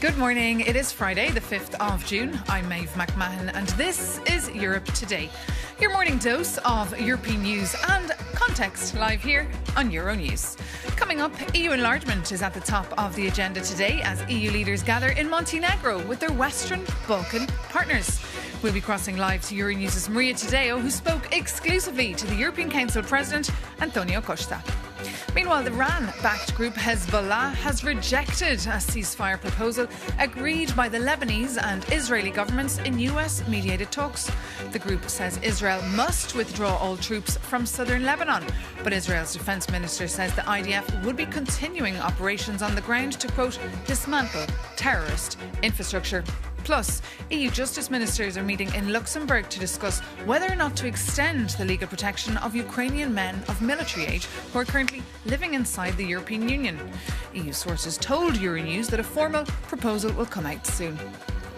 Good morning. It is Friday, the 5th of June. I'm Maeve McMahon and this is Europe Today. Your morning dose of European news and context live here on Euronews. Coming up, EU enlargement is at the top of the agenda today as EU leaders gather in Montenegro with their Western Balkan partners. We'll be crossing live to Euronews' Maria Tadeo, who spoke exclusively to the European Council President António Costa. Meanwhile, the Iran-backed group Hezbollah has rejected a ceasefire proposal agreed by the Lebanese and Israeli governments in US-mediated talks. The group says Israel must withdraw all troops from southern Lebanon, but Israel's defence minister says the IDF would be continuing operations on the ground to, quote, dismantle terrorist infrastructure. Plus, EU justice ministers are meeting in Luxembourg to discuss whether or not to extend the legal protection of Ukrainian men of military age who are currently living inside the European Union. EU sources told Euronews that a formal proposal will come out soon.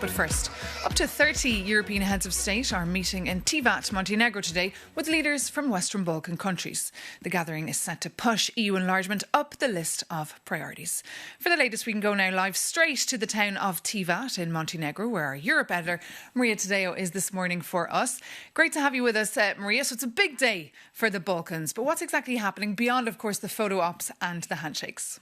But first, up to 30 European heads of state are meeting in Tivat, Montenegro today with leaders from Western Balkan countries. The gathering is set to push EU enlargement up the list of priorities. For the latest, we can go now live straight to the town of Tivat in Montenegro, where our Europe editor Maria Tadeo is this morning for us. Great to have you with us, Maria. So it's a big day for the Balkans, but what's exactly happening beyond, of course, the photo ops and the handshakes?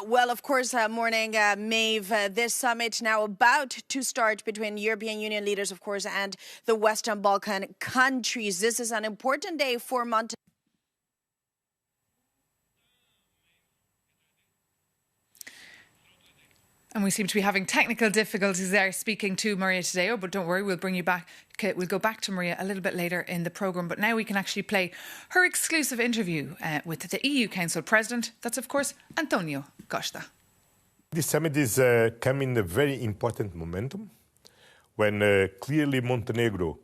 Well, of course, morning, Maeve. This summit now about to start between European Union leaders, of course, and the Western Balkan countries. This is an important day for Montenegro. And we seem to be having technical difficulties there speaking to Maria Tadeo, but don't worry, we'll bring you back. We'll go back to Maria a little bit later in the programme. But now we can actually play her exclusive interview with the EU Council President. That's, of course, António Costa. This summit is coming in a very important momentum when clearly Montenegro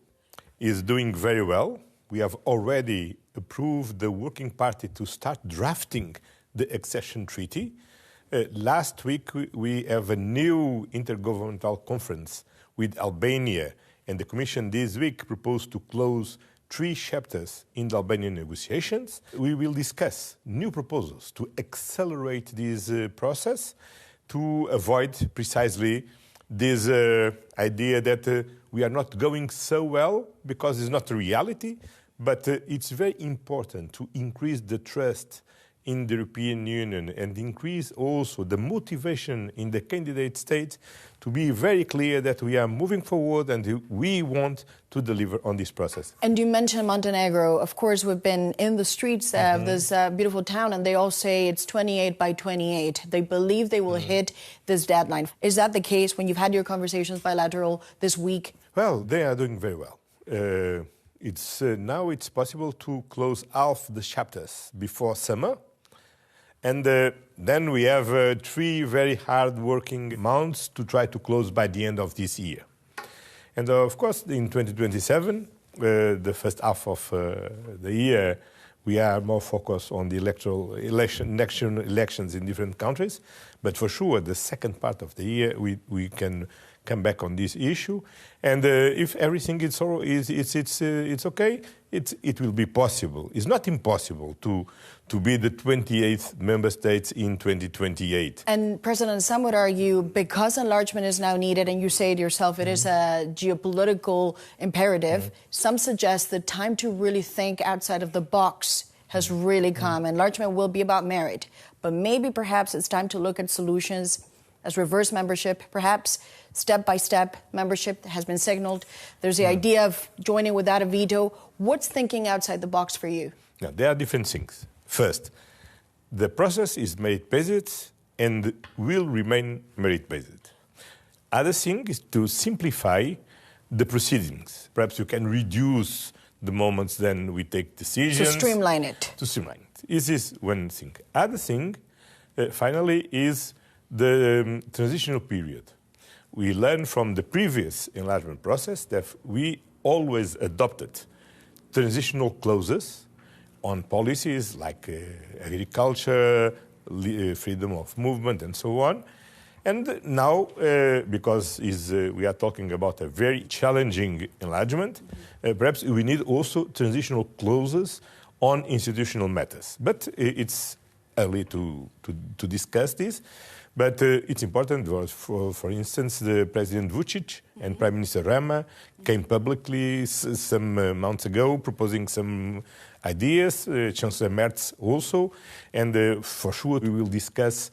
is doing very well. We have already approved the Working Party to start drafting the accession treaty. Last week, we have a new intergovernmental conference with Albania, and the Commission this week proposed to close 3 chapters in the Albanian negotiations. We will discuss new proposals to accelerate this process to avoid precisely this idea that we are not going so well because it's not a reality, but it's very important to increase the trust in the European Union and increase also the motivation in the candidate states to be very clear that we are moving forward and we want to deliver on this process. And you mentioned Montenegro. Of course, we've been in the streets of this beautiful town and they all say it's 28 by 28. They believe they will hit this deadline. Is that the case when you've had your conversations bilateral this week? Well, they are doing very well. Now it's possible to close half the chapters before summer. And then we have 3 very hard-working months to try to close by the end of this year. And of course, in 2027, the first half of the year, we are more focused on the elections in different countries. But for sure, the second part of the year, we can come back on this issue. And if everything is okay, it will be possible. It's not impossible to be the 28th member states in 2028. And President, some would argue because enlargement is now needed, and you say it yourself, it is a geopolitical imperative. Some suggest the time to really think outside of the box has really come. Enlargement will be about merit, but maybe perhaps it's time to look at solutions as reverse membership, perhaps step-by-step membership has been signaled. There's the idea of joining without a veto. What's thinking outside the box for you? Now, there are different things. First, the process is merit-based and will remain merit-based. Other thing is to simplify the proceedings. Perhaps you can reduce the moments then we take decisions. To streamline it. To streamline it. This is one thing. Other thing, finally, is the transitional period. We learned from the previous enlargement process that we always adopted transitional clauses on policies like agriculture, freedom of movement, and so on. And now, because we are talking about a very challenging enlargement, perhaps we need also transitional clauses on institutional matters. But it's early to discuss this. But it's important. For instance, the President Vučić and Prime Minister Rama came publicly some months ago proposing some ideas, Chancellor Merz also, and for sure we will discuss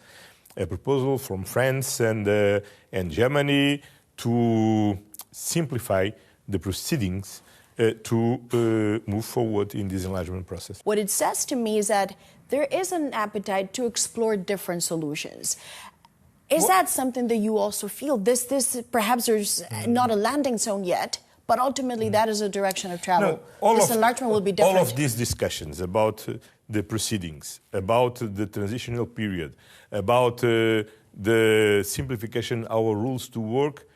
a proposal from France and Germany to simplify the proceedings to move forward in this enlargement process. What it says to me is that there is an appetite to explore different solutions. Is that something that you also feel? This perhaps there's not a landing zone yet, but ultimately that is a direction of travel. No, this enlargement will be different. All of these discussions about the proceedings, about the transitional period, about the simplification, our rules to work,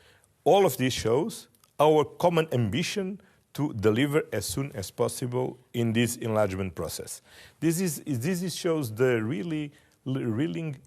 all of this shows our common ambition to deliver as soon as possible in this enlargement process. This shows the really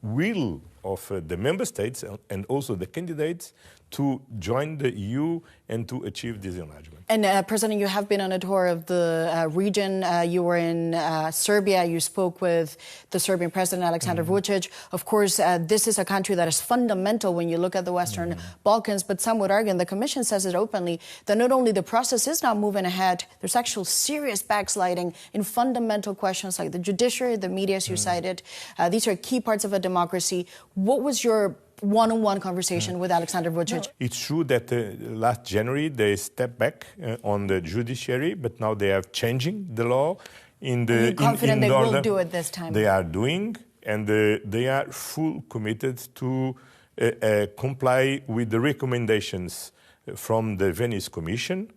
will of the member states and also the candidates to join the EU and to achieve this enlargement. And President, you have been on a tour of the region. You were in Serbia. You spoke with the Serbian President, Aleksandar Vučić. Of course, this is a country that is fundamental when you look at the Western Balkans, but some would argue, and the Commission says it openly, that not only the process is not moving ahead, there's actual serious backsliding in fundamental questions like the judiciary, the media, as you cited. These are key parts of a democracy. What was your one-on-one conversation with Aleksandar Vučić? No, it's true that last January they stepped back on the judiciary, but now they are changing the law. Are you confident they will do it this time? They are doing, and they are full committed to comply with the recommendations from the Venice Commission.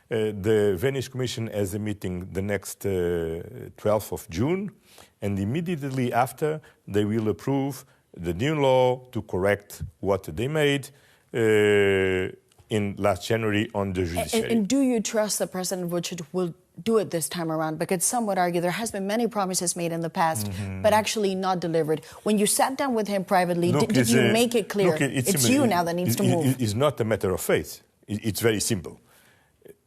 The Venice Commission has a meeting the next 12th of June, and immediately after they will approve the new law to correct what they made in last January on the judiciary. And do you trust that President Vučić will do it this time around? Because some would argue there has been many promises made in the past, but actually not delivered. When you sat down with him privately, did you make it clear it's you now that needs to move? It's not a matter of faith. It's very simple.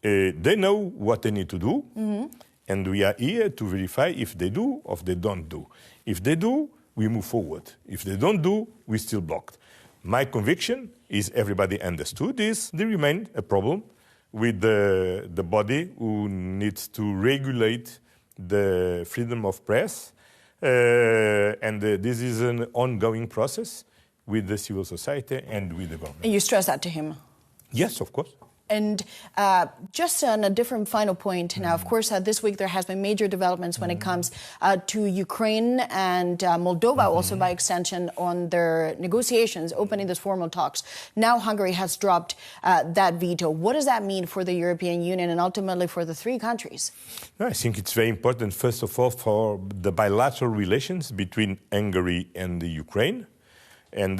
They know what they need to do, and we are here to verify if they do or if they don't do. If they do, we move forward. If they don't do, we're still blocked. My conviction is everybody understood this. There remains a problem with the body who needs to regulate the freedom of press. And this is an ongoing process with the civil society and with the government. And you stress that to him? Yes, of course. And just on a different final point now, of course, this week there has been major developments when it comes to Ukraine and Moldova, also by extension, on their negotiations, opening these formal talks. Now Hungary has dropped that veto. What does that mean for the European Union and ultimately for the three countries? I think it's very important, first of all, for the bilateral relations between Hungary and the Ukraine. And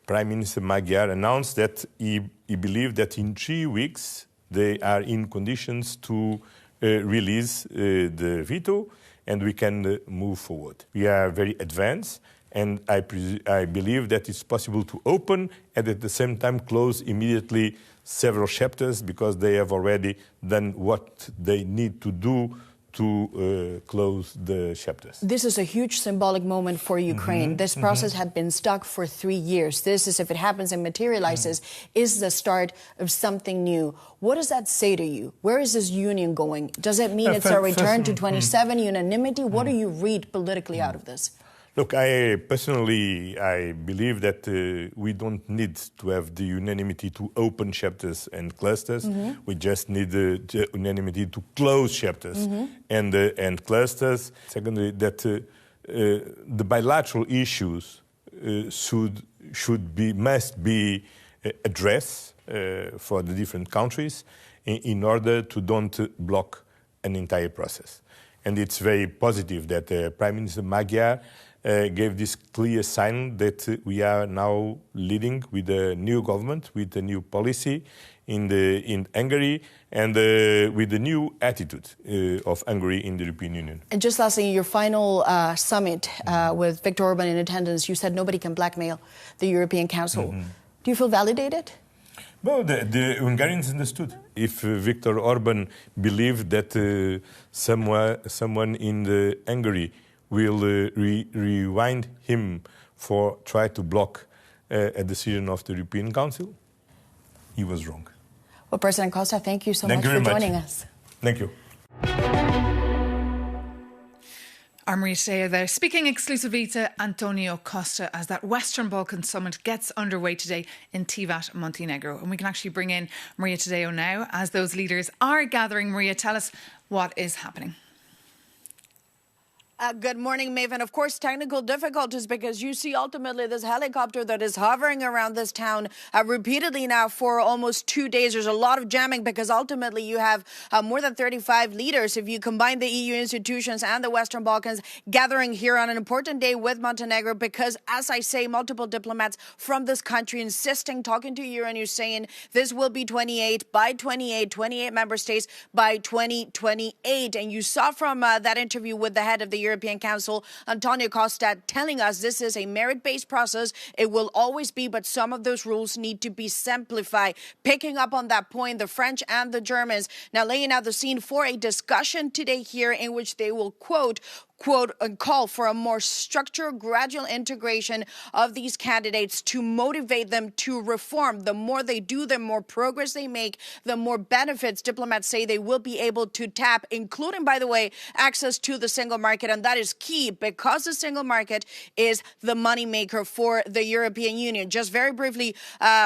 Prime Minister Magyar announced that he believed that in 3 weeks they are in conditions to release the veto and we can move forward. We are very advanced, and I believe that it's possible to open and at the same time close immediately several chapters because they have already done what they need to do to close the chapters. This is a huge symbolic moment for Ukraine. This process had been stuck for 3 years. This is, if it happens and materializes, is the start of something new. What does that say to you? Where is this union going? Does it mean it's a return to 27 unanimity? What do you read politically out of this? Look, I personally believe that we don't need to have the unanimity to open chapters and clusters. We just need the unanimity to close chapters and clusters. Secondly, that the bilateral issues must be addressed for the different countries in order to don't block an entire process. And it's very positive that Prime Minister Magyar gave this clear sign that we are now leading with a new government, with a new policy in Hungary, and with the new attitude of Hungary in the European Union. And just lastly, your final summit with Viktor Orban in attendance, you said nobody can blackmail the European Council. Do you feel validated? Well, the Hungarians understood. If Viktor Orban believed that someone in Hungary will rewind him for try to block a decision of the European Council, he was wrong. Well, President Costa, thank you so much for joining us. Thank you. Our Maria Tadeo there, speaking exclusively to António Costa as that Western Balkan summit gets underway today in Tivat, Montenegro. And we can actually bring in Maria Tadeo now as those leaders are gathering. Maria, tell us what is happening. Good morning, Maeve. And of course, technical difficulties because you see ultimately this helicopter that is hovering around this town repeatedly now for almost 2 days. There's a lot of jamming because ultimately you have more than 35 leaders, if you combine the EU institutions and the Western Balkans, gathering here on an important day with Montenegro because, as I say, multiple diplomats from this country insisting, talking to Euronews, saying this will be 28 member states by 2028. And you saw from that interview with the head of the European Council, António Costa, telling us this is a merit-based process. It will always be, but some of those rules need to be simplified. Picking up on that point, the French and the Germans now laying out the scene for a discussion today here in which they will quote, and call for a more structured, gradual integration of these candidates to motivate them to reform. The more they do, the more progress they make, the more benefits diplomats say they will be able to tap, including, by the way, access to the single market. And that is key because the single market is the moneymaker for the European Union. Just very briefly,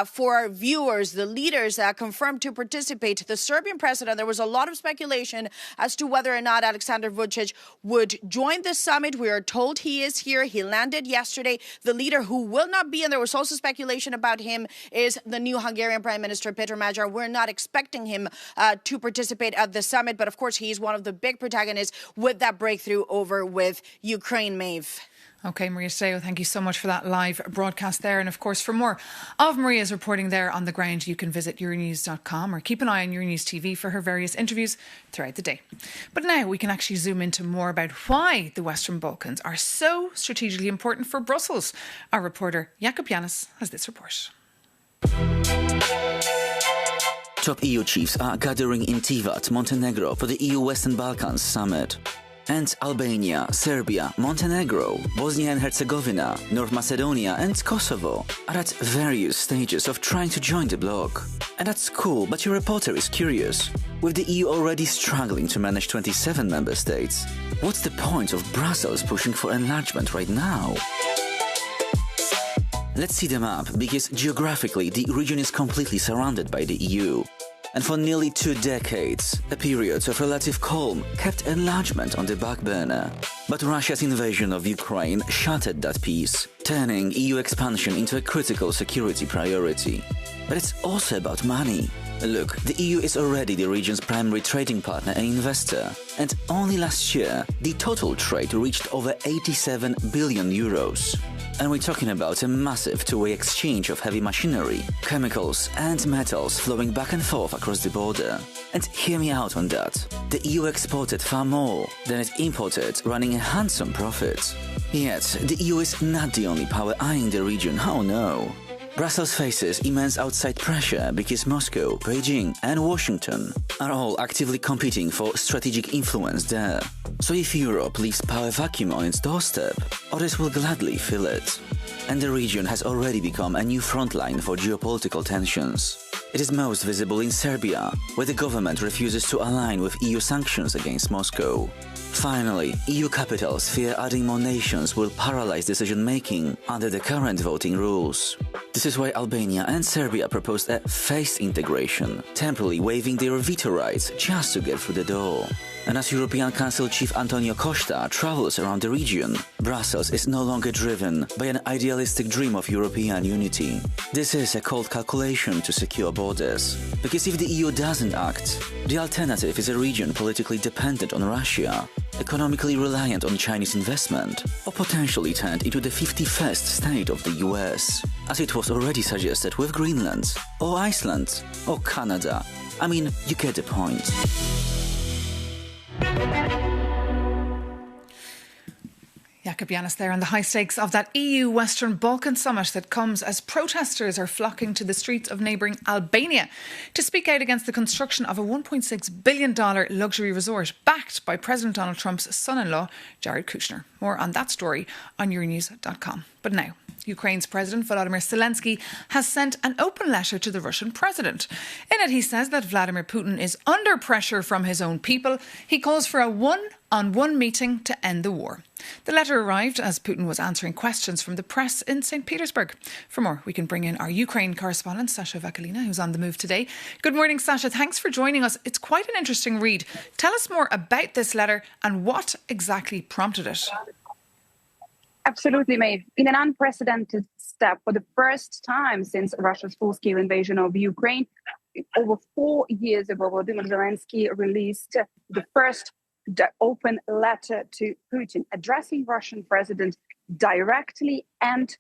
for our viewers, the leaders confirmed to participate. The Serbian president, there was a lot of speculation as to whether or not Aleksandar Vučić would join the summit. We are told he is here. He landed yesterday. The leader who will not be, and there was also speculation about him, is the new Hungarian Prime Minister, Peter Magyar. We're not expecting him to participate at the summit, but of course he is one of the big protagonists with that breakthrough over with Ukraine, Maeve. OK, Maria Tadeo, thank you so much for that live broadcast there. And of course, for more of Maria's reporting there on the ground, you can visit Euronews.com or keep an eye on Euronews TV for her various interviews throughout the day. But now we can actually zoom into more about why the Western Balkans are so strategically important for Brussels. Our reporter, Jakub Janis, has this report. Top EU chiefs are gathering in Tivat, Montenegro for the EU-Western Balkans summit. And Albania, Serbia, Montenegro, Bosnia and Herzegovina, North Macedonia and Kosovo are at various stages of trying to join the bloc. And that's cool, but your reporter is curious. With the EU already struggling to manage 27 member states, what's the point of Brussels pushing for enlargement right now? Let's see the map, because geographically the region is completely surrounded by the EU. And for nearly 2 decades, a period of relative calm kept enlargement on the back burner. But Russia's invasion of Ukraine shattered that peace, turning EU expansion into a critical security priority. But it's also about money. Look, the EU is already the region's primary trading partner and investor, and only last year, the total trade reached over 87 billion euros. And we're talking about a massive two-way exchange of heavy machinery, chemicals and metals flowing back and forth across the border. And hear me out on that. The EU exported far more than it imported, running a handsome profit. Yet, the EU is not the only power eyeing the region, oh no. Brussels faces immense outside pressure because Moscow, Beijing and Washington are all actively competing for strategic influence there. So if Europe leaves power vacuum on its doorstep, others will gladly fill it. And the region has already become a new frontline for geopolitical tensions. It is most visible in Serbia, where the government refuses to align with EU sanctions against Moscow. Finally, EU capitals fear adding more nations will paralyze decision-making under the current voting rules. This is why Albania and Serbia proposed a phased integration, temporarily waiving their veto rights just to get through the door. And as European Council Chief António Costa travels around the region, Brussels is no longer driven by an idealistic dream of European unity. This is a cold calculation to secure borders. Because if the EU doesn't act, the alternative is a region politically dependent on Russia, economically reliant on Chinese investment, or potentially turned into the 51st state of the US, as it was already suggested with Greenland, or Iceland, or Canada. I mean, you get the point. Jakub Kapianis there on the high stakes of that EU-Western Balkans summit that comes as protesters are flocking to the streets of neighbouring Albania to speak out against the construction of a $1.6 billion luxury resort backed by President Donald Trump's son-in-law, Jared Kushner. More on that story on Euronews.com. But now, Ukraine's President Volodymyr Zelensky has sent an open letter to the Russian president. In it, he says that Vladimir Putin is under pressure from his own people. He calls for a one-on-one meeting to end the war. The letter arrived as Putin was answering questions from the press in St. Petersburg. For more, we can bring in our Ukraine correspondent, Sasha Vakalina, who's on the move today. Good morning, Sasha. Thanks for joining us. It's quite an interesting read. Tell us more about this letter and what exactly prompted it. Absolutely, Maeve. In an unprecedented step, for the first time since Russia's full-scale invasion of Ukraine, over 4 years ago, Volodymyr Zelensky released the first open letter to Putin, addressing Russian president directly and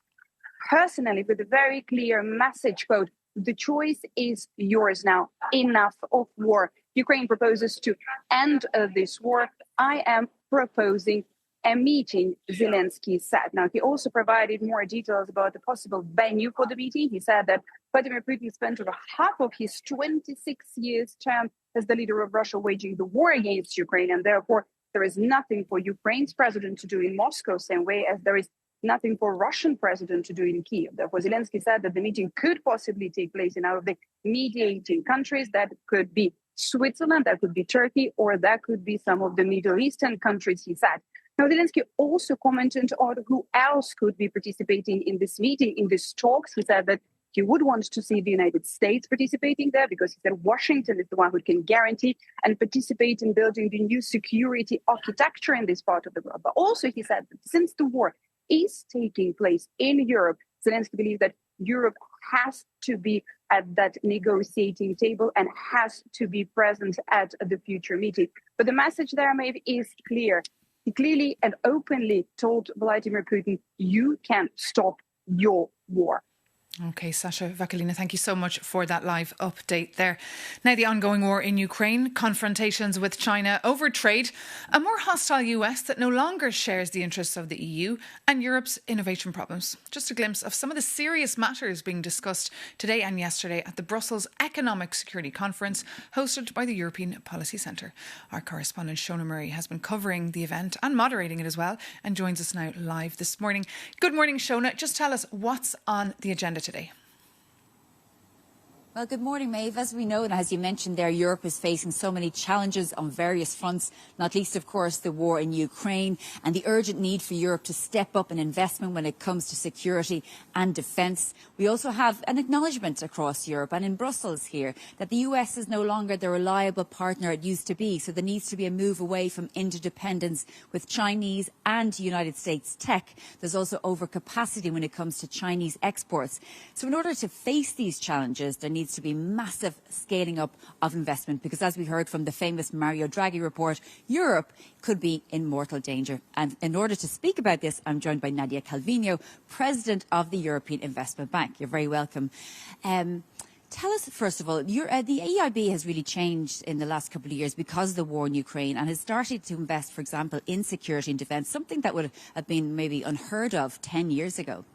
personally with a very clear message, quote, "The choice is yours now. Enough of war. Ukraine proposes to end this war. I am proposing a meeting," Zelensky said. Now, he also provided more details about the possible venue for the meeting. He said that Vladimir Putin spent over half of his 26 years term as the leader of Russia waging the war against Ukraine, and therefore there is nothing for Ukraine's president to do in Moscow, same way as there is nothing for Russian president to do in Kyiv. Therefore, Zelensky said that the meeting could possibly take place in out of the mediating countries. That could be Switzerland, that could be Turkey, or that could be some of the Middle Eastern countries, he said. Now, Zelensky also commented on who else could be participating in this meeting, in these talks. He said that he would want to see the United States participating there because he said Washington is the one who can guarantee and participate in building the new security architecture in this part of the world. But also he said that since the war is taking place in Europe, Zelensky believes that Europe has to be at that negotiating table and has to be present at the future meeting. But the message there, maybe, is clear. He clearly and openly told Vladimir Putin, you can't stop your war. OK, Sasha Vakalina, thank you so much for that live update there. Now, the ongoing war in Ukraine, confrontations with China over trade, a more hostile US that no longer shares the interests of the EU, and Europe's innovation problems. Just a glimpse of some of the serious matters being discussed today and yesterday at the Brussels Economic Security Conference hosted by the European Policy Centre. Our correspondent Shona Murray has been covering the event and moderating it as well and joins us now live this morning. Good morning, Shona. Just tell us what's on the agenda today. Well, good morning, Maeve. As we know, and as you mentioned there, Europe is facing so many challenges on various fronts, not least, of course, the war in Ukraine and the urgent need for Europe to step up in investment when it comes to security and defence. We also have an acknowledgement across Europe and in Brussels here that the US is no longer the reliable partner it used to be. So there needs to be a move away from interdependence with Chinese and United States tech. There's also overcapacity when it comes to Chinese exports. So in order to face these challenges, there needs to be massive scaling up of investment because, as we heard from the famous Mario Draghi report, Europe could be in mortal danger. And in order to speak about this, I'm joined by Nadia Calvino, President of the European Investment Bank. You're very welcome. Tell us, first of all, the EIB has really changed in the last couple of years because of the war in Ukraine and has started to invest, for example, in security and defence, something that would have been maybe unheard of 10 years ago.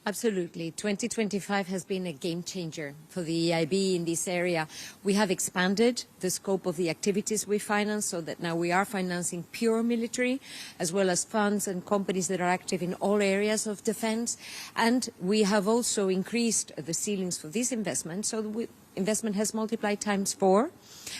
Absolutely. 2025 has been a game changer for the EIB in this area. We have expanded the scope of the activities we finance so that now we are financing pure military as well as funds and companies that are active in all areas of defence. And we have also increased the ceilings for this investment so the investment has multiplied times 4.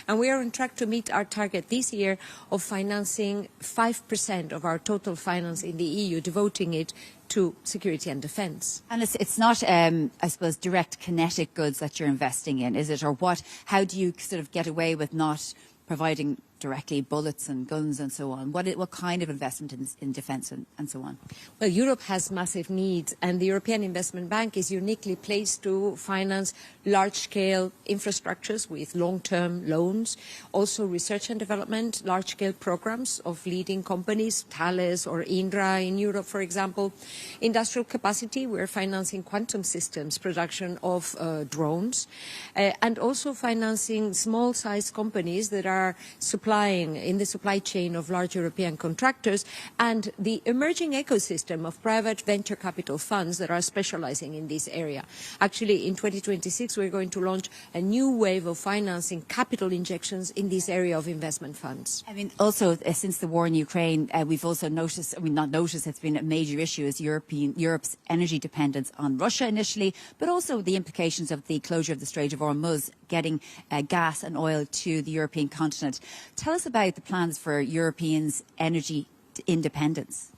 And we are on track to meet our target this year of financing 5% of our total finance in the EU, devoting it to security and defence. And it's not, I suppose, direct kinetic goods that you're investing in, is it? Or what? How do you sort of get away with not providing directly bullets and guns and so on? What kind of investment in defence and so on? Well, Europe has massive needs, and the European Investment Bank is uniquely placed to finance large-scale infrastructures with long-term loans, also research and development, large-scale programs of leading companies, Thales or Indra in Europe, for example. Industrial capacity, we're financing quantum systems, production of drones, and also financing small-sized companies that are supplying in the supply chain of large European contractors, and the emerging ecosystem of private venture capital funds that are specializing in this area. Actually, in 2026, we're going to launch a new wave of financing capital injections in this area of investment funds. I mean, also, since the war in Ukraine, we've also noticed, not noticed, it's been a major issue, is Europe's energy dependence on Russia initially, but also the implications of the closure of the Strait of Hormuz, getting gas and oil to the European continent. Tell us about the plans for Europeans' energy independence.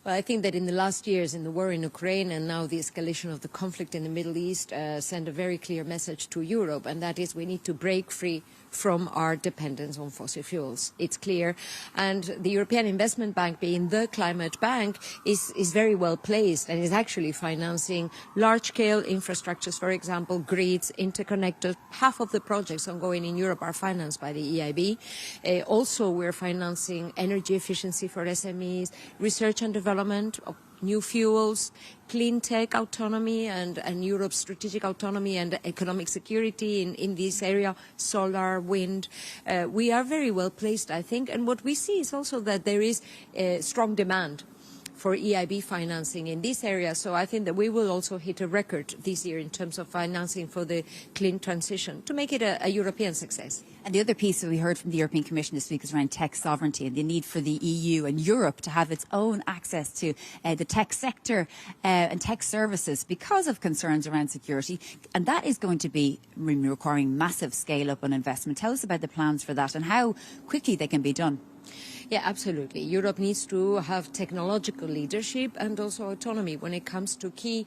Well, I think that in the last years, in the war in Ukraine and now the escalation of the conflict in the Middle East, send a very clear message to Europe, and that is we need to break free from our dependence on fossil fuels. It's clear. And the European Investment Bank, being the climate bank, is very well placed and is actually financing large-scale infrastructures, for example, grids, interconnectors. Half of the projects ongoing in Europe are financed by the EIB. Also, we're financing energy efficiency for SMEs, research and development of new fuels, clean tech autonomy and Europe's strategic autonomy and economic security in this area, solar, wind. We are very well placed, I think. And what we see is also that there is strong demand for EIB financing in this area. So I think that we will also hit a record this year in terms of financing for the clean transition to make it a European success. And the other piece that we heard from the European Commission this week is around tech sovereignty and the need for the EU and Europe to have its own access to the tech sector and tech services because of concerns around security. And that is going to be requiring massive scale-up on investment. Tell us about the plans for that and how quickly they can be done. Yeah, absolutely. Europe needs to have technological leadership and also autonomy when it comes to key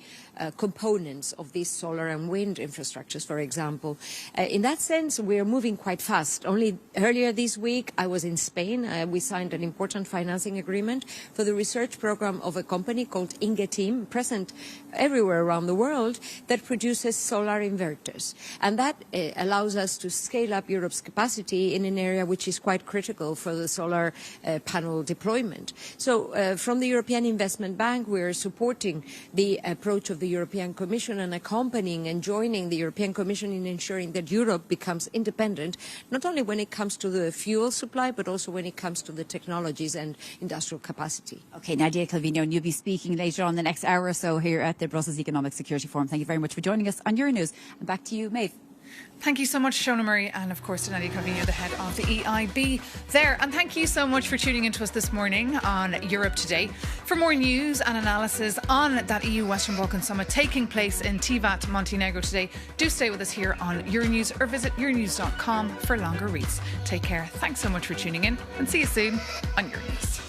components of these solar and wind infrastructures, for example. In that sense, we are moving quite fast. Only earlier this week, I was in Spain. We signed an important financing agreement for the research program of a company called Ingeteam, present everywhere around the world, that produces solar inverters. And that allows us to scale up Europe's capacity in an area which is quite critical for the solar panel deployment. So from the European Investment Bank, we are supporting the approach of the European Commission and accompanying and joining the European Commission in ensuring that Europe becomes independent, not only when it comes to the fuel supply, but also when it comes to the technologies and industrial capacity. Okay, Nadia Calvino, and you'll be speaking later on the next hour or so here at the Brussels Economic Security Forum. Thank you very much for joining us on Euronews. And back to you, Maeve. Thank you so much, Shona Murray, and of course to Nadia Calvino, the head of the EIB there. And thank you so much for tuning into us this morning on Europe Today. For more news and analysis on that EU-Western Balkans summit taking place in Tivat, Montenegro today, do stay with us here on Euronews or visit euronews.com for longer reads. Take care. Thanks so much for tuning in and see you soon on Euronews.